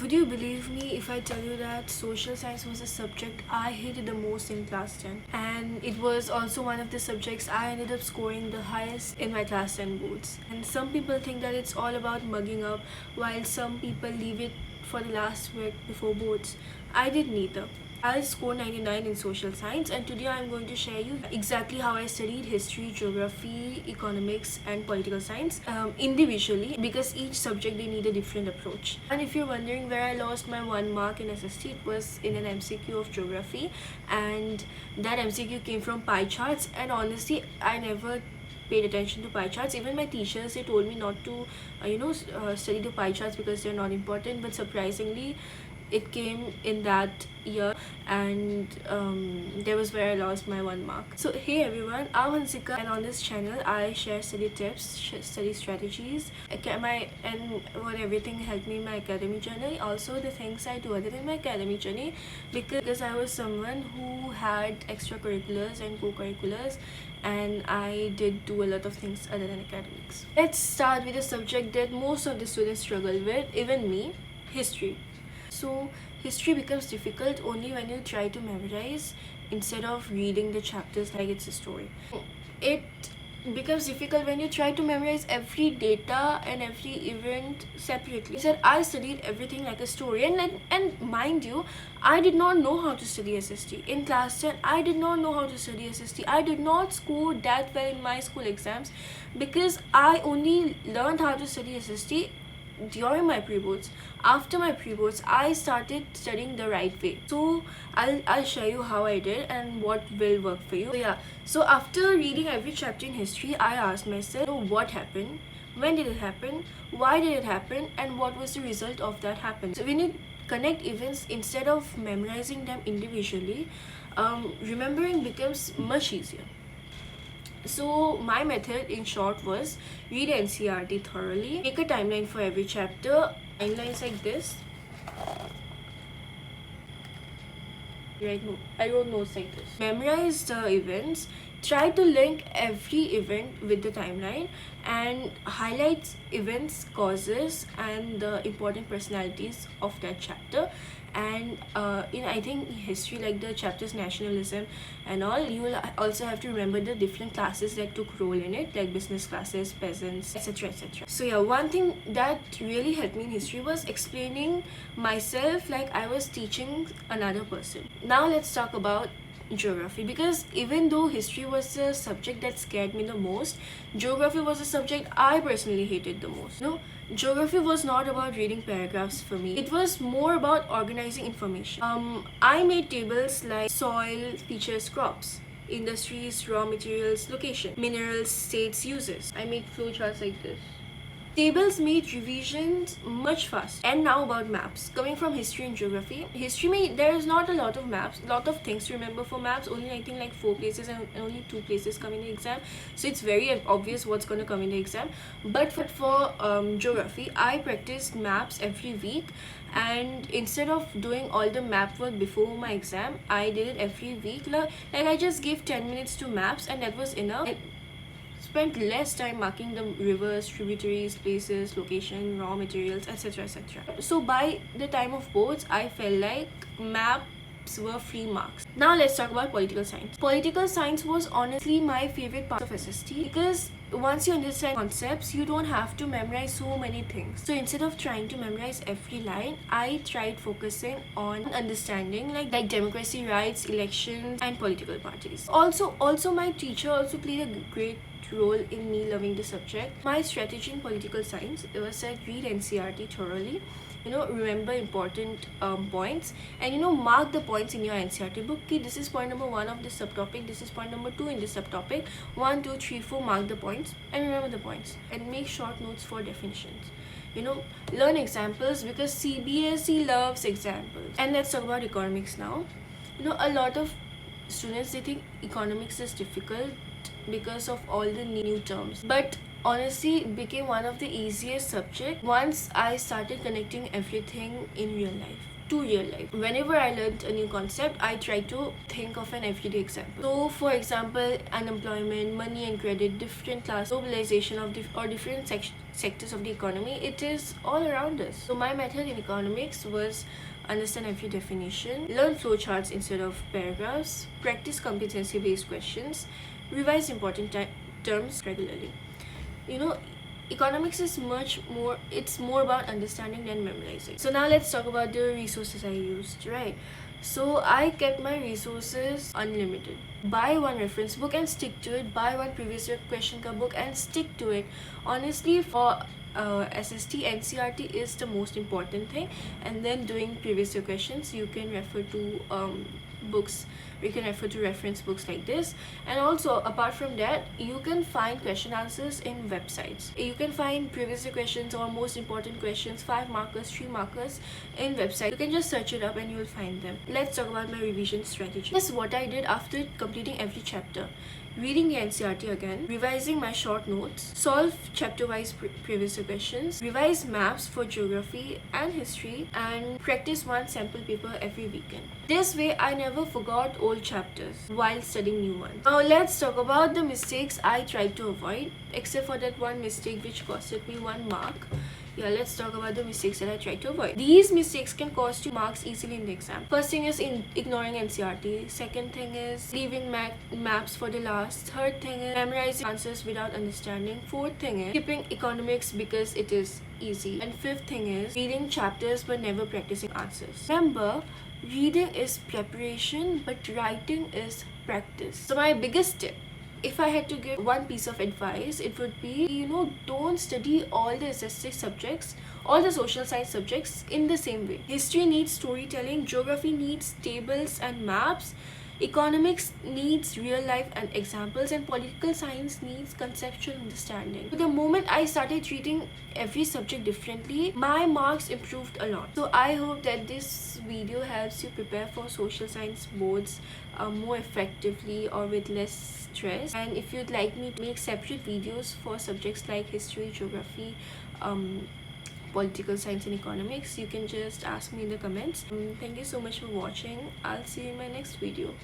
Would you believe me if I tell you that social science was a subject I hated the most in class 10? And it was also one of the subjects I ended up scoring the highest in my class 10 boards. And some people think that it's all about mugging up, while some people leave it for the last week before boards. I did neither. I scored 99 in social science, and today I'm going to share you exactly how I studied history, geography, economics and political science individually, because each subject they need a different approach. And if you're wondering where I lost my 1 mark in SST, it was in an MCQ of geography, and that MCQ came from pie charts, and honestly I never paid attention to pie charts. Even my teachers, they told me not to study the pie charts because they're not important, but surprisingly it came in that year, and there was where I lost my 1 mark. So hey everyone, I'm Hansika, and on this channel I share study tips, study strategies, and what everything helped me in my academic journey, also the things I do other than my academic journey, because I was someone who had extracurriculars and co-curriculars, and I did do a lot of things other than academics. Let's start with a subject that most of the students struggle with, even me: history. So history becomes difficult only when you try to memorize instead of reading the chapters like it's a story. It becomes difficult when you try to memorize every data and every event separately. Instead, I studied everything like a story, and mind you, I did not know how to study SST. In class 10, I did not know how to study SST. I did not score that well in my school exams because I only learned how to study SST during my pre-boards. After my pre-boards, I started studying the right way. So I'll show you how I did and what will work for you. So after reading every chapter in history, I asked myself, what happened, when did it happen, why did it happen, and what was the result of that happen. So when you connect events instead of memorizing them individually, remembering becomes much easier. So my method in short was read NCERT thoroughly, make a timeline for every chapter, timelines like this. I wrote notes like this. Memorize the events, try to link every event with the timeline, and highlight events, causes and the important personalities of that chapter. And I think history, like the chapters nationalism and all, you will also have to remember the different classes that took role in it, like business classes, peasants, etc, etc. So one thing that really helped me in history was explaining myself like I was teaching another person. Now let's talk about geography, because even though history was the subject that scared me the most, geography was a subject I personally hated the most. Geography was not about reading paragraphs for me. It was more about organizing information. I made tables like soil, features, crops, industries, raw materials, location, minerals, states, uses. I made flowcharts like this. Tables made revisions much faster. And now about maps. Coming from history and geography, there is not a lot of maps, lot of things to remember for maps. Only I think like 4 places and only 2 places come in the exam. So it's very obvious what's going to come in the exam. But for geography, I practiced maps every week. And instead of doing all the map work before my exam, I did it every week. Like I just gave 10 minutes to maps, and that was enough. Spent less time marking the rivers, tributaries, places, location, raw materials, etc, etc. So by the time of boards, I felt like maps were free marks. Now let's talk about political science. Political science was honestly my favorite part of SST, because once you understand concepts, you don't have to memorize so many things. So instead of trying to memorize every line, I tried focusing on understanding like democracy, rights, elections and political parties. Also my teacher also played a great role in me loving the subject. My strategy in political science, it was like read NCERT thoroughly, remember important points, and mark the points in your NCERT book. Okay, this is point number 1 of this subtopic, this is point number 2 in this subtopic. 1, 2, 3, 4, mark the points and remember the points, and make short notes for definitions. Learn examples, because CBSE loves examples. And let's talk about economics now. A lot of students, they think economics is difficult because of all the new terms, but honestly it became one of the easiest subjects once I started connecting everything in real life to real life. Whenever I learned a new concept, I try to think of an everyday example. So for example, unemployment, money and credit, different class, globalization of different sectors of the economy, it is all around us. So my method in economics was understand every definition, learn flowcharts instead of paragraphs, practice competency based questions, revise important terms regularly. You know, economics is it's more about understanding than memorizing. So now let's talk about the resources I used, right? So I kept my resources unlimited. Buy one reference book and stick to it. Buy one previous year question ka book and stick to it. Honestly, for SST, NCERT is the most important thing, and then doing previous year questions, you can refer to books, you can refer to reference books like this. And also, apart from that, you can find question answers in websites. You can find previous year questions or most important questions, 5 markers, 3 markers in websites. You can just search it up and you'll find them. Let's talk about my revision strategy. This is what I did after completing every chapter. Reading the NCERT again, revising my short notes, solve chapter-wise previous year questions, revise maps for geography and history, and practice one sample paper every weekend. This way, I never forgot old chapters while studying new ones. Now, let's talk about the mistakes I tried to avoid, except for that one mistake which costed me 1 mark. Yeah, let's talk about the mistakes that I tried to avoid. These mistakes can cost you marks easily in the exam. First thing is ignoring NCERT. Second thing is leaving maps for the last. Third thing is memorizing answers without understanding. Fourth thing is skipping economics because it is easy. And fifth thing is reading chapters but never practicing answers. Remember, reading is preparation but writing is practice. So my biggest tip, if I had to give one piece of advice, it would be, don't study all the SST subjects, all the social science subjects in the same way. History needs storytelling, geography needs tables and maps, economics needs real life and examples, and political science needs conceptual understanding. But the moment I started treating every subject differently, my marks improved a lot. So I hope that this video helps you prepare for social science boards more effectively or with less stress. And if you'd like me to make separate videos for subjects like history, geography, political science and economics, you can just ask me in the comments. Thank you so much for watching. I'll see you in my next video.